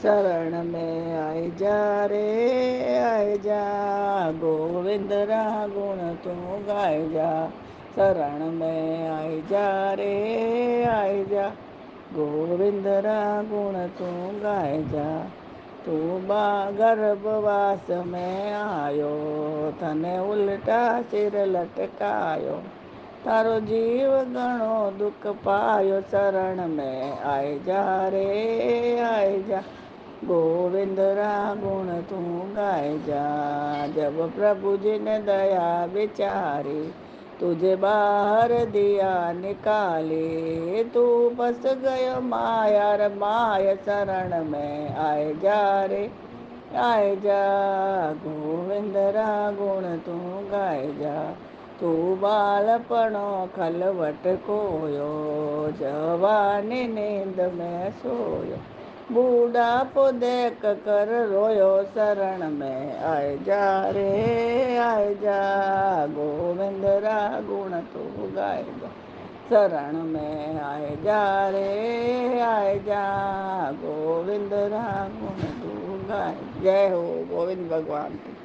शरण में आई जा रे आई जा, गोविंद रा गुण तू गाए जा। शरण में आई जा रे आई जा, गोविंद रा गुण तू गाए जा। तू बा गर्भवास में आयो, तने उल्टा सिर लटकायो। तारो जीव घणो दुख पायो, शरण में आई जा रे आई जा, गोविंद रा गुण तू गाए जा। जब प्रभु जी ने दया विचारी, तुझे बाहर दिया निकाली। तू बस गयो माया रे माया, शरण में आए जा रे आए जा, गोविंद रा गुण तू गाए जा। तू बालपणो खलवट खोयो, जवानी नींद में सोयो। बूढ़ापो देख कर रोयो, शरण में आए जा रे आए जा, गोविंद रा गुण तू गाए जा। शरण में आए जा रे आए जा, गोविंद रा गुण तू गाए। जय हो गोविंद भगवान की।